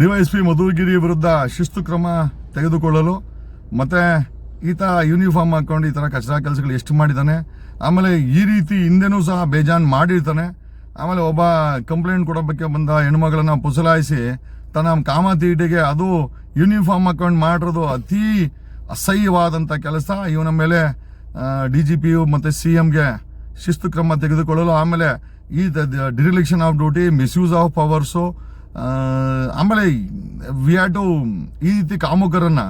DYSP Madhugiri ವಿರುದ್ಧ ಶಿಸ್ತು ಕ್ರಮ ತೆಗೆದುಕೊಳ್ಳಲು ಮತ್ತೆ ಈತ ಯೂನಿಫಾರ್ಮ್ ಹಾಕೊಂಡು ಈ ತರ ಕಚರಾ ಕೆಲಸಗಳು ಎಷ್ಟು ಮಾಡಿದ್ದಾನೆ. ಆಮೇಲೆ ಈ ರೀತಿ ಹಿಂದೆನೂ ಸಹ ಬೇಜಾನ್ ಮಾಡಿರ್ತಾನೆ. ಆಮೇಲೆ ಒಬ್ಬ ಕಂಪ್ಲೇಂಟ್ ಕೊಡೋದಕ್ಕೆ ಬಂದ ಹೆಣ್ಮಗಳನ್ನ ಪುಸಲಾಯಿಸಿ ತನ್ನ ಕಾಮತೀಟಿಗೆ ಅದು ಯೂನಿಫಾರ್ಮ್ ಹಾಕೊಂಡು ಮಾಡಿರೋದು ಅತಿ ಅಸಹ್ಯವಾದಂಥ ಕೆಲಸ. ಇವನ ಮೇಲೆ DGP ಮತ್ತೆ CMಗೆ ಶಿಸ್ತು ಕ್ರಮ ತೆಗೆದುಕೊಳ್ಳಲು, ಆಮೇಲೆ ಈ dereliction of duty, misuse of powers, ಆಮೇಲೆ ವಿ ಹ್ಯಾವ್ ಟು ಈ ರೀತಿ ಕಾಮುಕರನ್ನ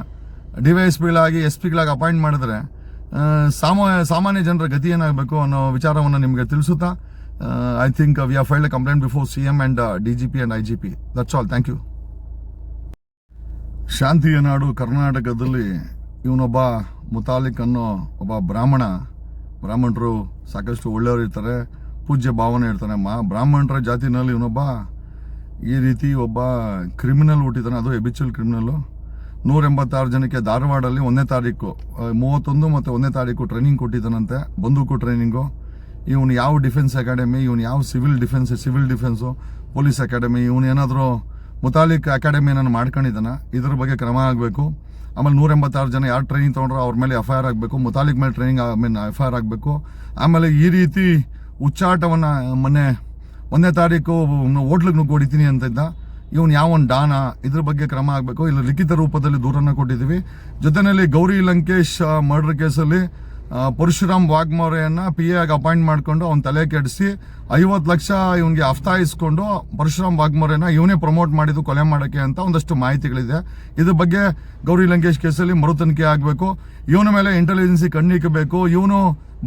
DYSPಗಳಾಗಿ SPಗಳಾಗಿ ಅಪಾಯಿಂಟ್ ಮಾಡಿದ್ರೆ ಸಾಮಾನ್ಯ ಜನರ ಗತಿ ಏನಾಗಬೇಕು ಅನ್ನೋ ವಿಚಾರವನ್ನು ನಿಮಗೆ ತಿಳಿಸುತ್ತಾ I think we have filed a complaint before CM and DGP and IGP. That's all. Thank you. ಶಾಂತಿಯ ನಾಡು ಕರ್ನಾಟಕದಲ್ಲಿ ಇವನೊಬ್ಬ ಮುತಾಲಿಕ್ ಅನ್ನೋ ಒಬ್ಬ ಬ್ರಾಹ್ಮಣರು ಸಾಕಷ್ಟು ಒಳ್ಳೆಯವರು ಇರ್ತಾರೆ, ಪೂಜ್ಯ ಭಾವನೆ ಇರ್ತಾನೆ. ಬ್ರಾಹ್ಮಣರ ಜಾತಿನಲ್ಲಿ ಇವನೊಬ್ಬ ಈ ರೀತಿ ಒಬ್ಬ ಕ್ರಿಮಿನಲ್ ಹುಟ್ಟಿದ್ದಾನೆ, ಅದು ಎಬಿಚುವಲ್ ಕ್ರಿಮಿನಲ್ಲು. 186 ಜನಕ್ಕೆ ಧಾರವಾಡಲ್ಲಿ 1ನೇ ತಾರೀಕು 31 ಮತ್ತು 1ನೇ ತಾರೀಕು ಟ್ರೈನಿಂಗ್ ಕೊಟ್ಟಿದ್ದಾನಂತೆ, ಬಂದೂಕು ಟ್ರೈನಿಂಗು. ಇವನು ಯಾವ ಡಿಫೆನ್ಸ್ ಅಕಾಡೆಮಿ, ಇವನು ಯಾವ ಸಿವಿಲ್ ಡಿಫೆನ್ಸು, ಪೊಲೀಸ್ ಅಕಾಡೆಮಿ, ಇವನು ಏನಾದರೂ ಮುತಾಲಿಕ್ ಅಕಾಡೆಮಿಯನ್ನು ಮಾಡ್ಕೊಂಡಿದ್ದಾನ, ಇದ್ರ ಬಗ್ಗೆ ಕ್ರಮ ಆಗಬೇಕು. ಆಮೇಲೆ 186 ಜನ ಯಾರು ಟ್ರೈನಿಂಗ್ ತೊಗೊಂಡ್ರೋ ಅವ್ರ ಮೇಲೆ FIR ಆಗಬೇಕು, ಮುತಾಲಿಕ್ ಮೇಲೆ FIR ಆಗಬೇಕು. ಆಮೇಲೆ ಈ ರೀತಿ ಉಚ್ಚಾಟವನ್ನು ಮೊನ್ನೆ 1ನೇ ತಾರೀಕು ಹೋಟ್ಲಿಗೆ ನುಗ್ಗೊಡಿತೀನಿ ಅಂತ ಇದ್ದ, ಇವನು ಯಾವನ್ ಡಾನ, ಇದ್ರ ಬಗ್ಗೆ ಕ್ರಮ ಆಗಬೇಕು. ಇಲ್ಲ ಲಿಖಿತ ರೂಪದಲ್ಲಿ ದೂರನ್ನು ಕೊಟ್ಟಿದ್ದೀವಿ. ಜೊತೆಯಲ್ಲಿ ಗೌರಿ ಲಂಕೇಶ್ ಮರ್ಡರ್ ಕೇಸಲ್ಲಿ ಪರಶುರಾಮ್ ವಾಗ್ಮೋರೆಯನ್ನ PA ಆಗಿ ಅಪಾಯಿಂಟ್ ಮಾಡ್ಕೊಂಡು ಅವ್ನ ತಲೆ ಕೆಡಿಸಿ 50 ಲಕ್ಷ ಇವನಿಗೆ ಹಫ್ತಾ ಇಸ್ಕೊಂಡು ಪರಶುರಾಮ್ ವಾಗ್ಮೋರೆನ ಇವನೇ ಪ್ರಮೋಟ್ ಮಾಡಿದ್ದು ಕೊಲೆ ಮಾಡೋಕ್ಕೆ ಅಂತ ಒಂದಷ್ಟು ಮಾಹಿತಿಗಳಿದೆ. ಇದ್ರ ಬಗ್ಗೆ ಗೌರಿ ಲಂಕೇಶ್ ಕೇಸಲ್ಲಿ ಮರು ತನಿಖೆ ಆಗಬೇಕು. ಇವನ ಮೇಲೆ ಇಂಟೆಲಿಜೆನ್ಸಿ ಕಣ್ಣಿಕ್ಕಬೇಕು. ಇವನು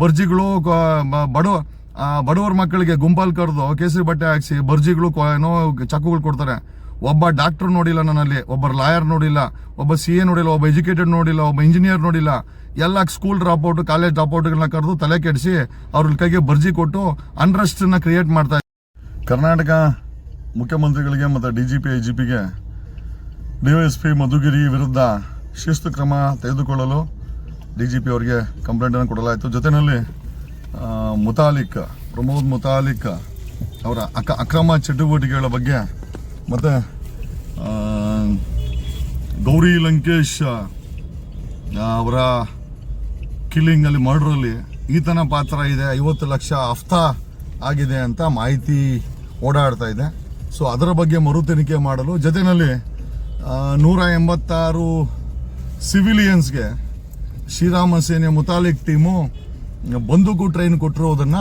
ಬರ್ಜಿಗಳು ಬಡವರ ಮಕ್ಕಳಿಗೆ ಗುಂಪಲ್ಲಿ ಕರೆದು ಕೇಸರಿ ಬಟ್ಟೆ ಹಾಕಿಸಿ ಬರ್ಜಿಗಳು ಏನೋ ಚಾಕುಗಳು ಕೊಡ್ತಾರೆ. ಒಬ್ಬ ಡಾಕ್ಟರ್ ನೋಡಿಲ್ಲ ನನ್ನಲ್ಲಿ, ಒಬ್ಬ ಲಾಯರ್ ನೋಡಿಲ್ಲ, ಒಬ್ಬ CA ನೋಡಿಲ್ಲ, ಒಬ್ಬ ಎಜುಕೇಟೆಡ್ ನೋಡಿಲ್ಲ, ಒಬ್ಬ ಇಂಜಿನಿಯರ್ ನೋಡಿಲ್ಲ. ಎಲ್ಲ ಸ್ಕೂಲ್ ಡ್ರಾಪ್ಔಟ್, ಕಾಲೇಜ್ ಡ್ರಾಪ್ಔಟ್ಗಳನ್ನ ಕರೆದು ತಲೆ ಕೆಡಿಸಿ ಅವ್ರ ಕೈಗೆ ಬರ್ಜಿ ಕೊಟ್ಟು ಅನ್ರೆಸ್ಟ್ ನ ಕ್ರಿಯೇಟ್ ಮಾಡ್ತಾ ಇದ್ದಾರೆ. ಕರ್ನಾಟಕ ಮುಖ್ಯಮಂತ್ರಿಗಳಿಗೆ ಮತ್ತು DGP IGPಗೆ DYSP ಮಧುಗಿರಿ ವಿರುದ್ಧ ಶಿಸ್ತು ಕ್ರಮ ತೆಗೆದುಕೊಳ್ಳಲು DGP ಅವರಿಗೆ ಕಂಪ್ಲೇಂಟ್ ಅನ್ನು ಕೊಡಲಾಯಿತು. ಜೊತೆಯಲ್ಲಿ ಪ್ರಮೋದ್ ಮುತಾಲಿಕ್ ಅವರ ಅಕ್ರಮ ಚಟುವಟಿಕೆಗಳ ಬಗ್ಗೆ ಮತ್ತೆ ಗೌರಿ ಲಂಕೇಶ್ ಅವರ ಕಿಲ್ಲಿಂಗ್ ಅಲ್ಲಿ, ಮರ್ಡರ್ ಅಲ್ಲಿ ಈತನ ಪಾತ್ರ ಇದೆ, 50 ಲಕ್ಷ ಹಫ್ತಾ ಆಗಿದೆ ಅಂತ ಮಾಹಿತಿ ಓಡಾಡ್ತಾ ಇದೆ. ಸೊ ಅದರ ಬಗ್ಗೆ ಮರು ತನಿಖೆ ಮಾಡಲು, ಜೊತೆಯಲ್ಲಿ 186 ಸಿವಿಲಿಯನ್ಸ್ಗೆ ಶ್ರೀರಾಮ ಸೇನೆ ಮುತಾಲಿಕ್ ಟೀಮು ಬಂದೂಕು ಟ್ರೈನ್ ಕೊಟ್ಟಿರೋದನ್ನ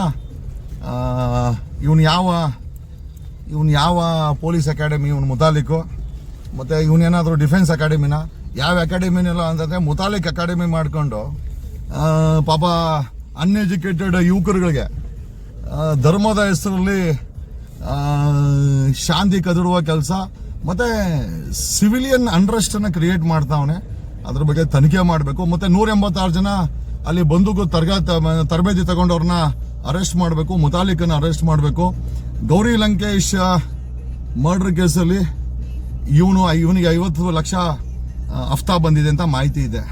ಇವನು ಯಾವ ಪೊಲೀಸ್ ಅಕಾಡೆಮಿ ಇವನು ಮುತಾಲಿಕ್, ಮತ್ತೆ ಇವನೇನಾದರೂ ಡಿಫೆನ್ಸ್ ಅಕಾಡೆಮಿನ, ಯಾವ ಅಕಾಡೆಮಿನೆಲ್ಲ ಅಂತಂದ್ರೆ ಮುತಾಲಿಕ್ ಅಕಾಡೆಮಿ ಮಾಡ್ಕೊಂಡು ಪಾಪ ಅನ್ಎಜುಕೇಟೆಡ್ ಯುವಕರುಗಳಿಗೆ ಧರ್ಮದ ಹೆಸರಲ್ಲಿ ಶಾಂತಿ ಕದಡುವ ಕೆಲಸ ಮತ್ತೆ ಸಿವಿಲಿಯನ್ ಅನ್ರೆಸ್ಟ್ ಅನ್ನ ಕ್ರಿಯೇಟ್ ಮಾಡ್ತಾವನೆ. ಅದ್ರ ಬಗ್ಗೆ ತನಿಖೆ ಮಾಡಬೇಕು. ಮತ್ತೆ 186 ಜನ ಅಲ್ಲಿ ಬಂದೂಕು ತರಬೇತಿ ತಗೊಂಡವ್ರನ್ನ ಅರೆಸ್ಟ್ ಮಾಡಬೇಕು, ಮುತಾಲಿಕನ್ನ ಅರೆಸ್ಟ್ ಮಾಡಬೇಕು. ಗೌರಿ ಲಂಕೇಶ್ ಮರ್ಡರ್ ಕೇಸಲ್ಲಿ ಇವನಿಗೆ 50 ಲಕ್ಷ ಹಫ್ತಾ ಬಂದಿದೆ ಅಂತ ಮಾಹಿತಿ ಇದೆ.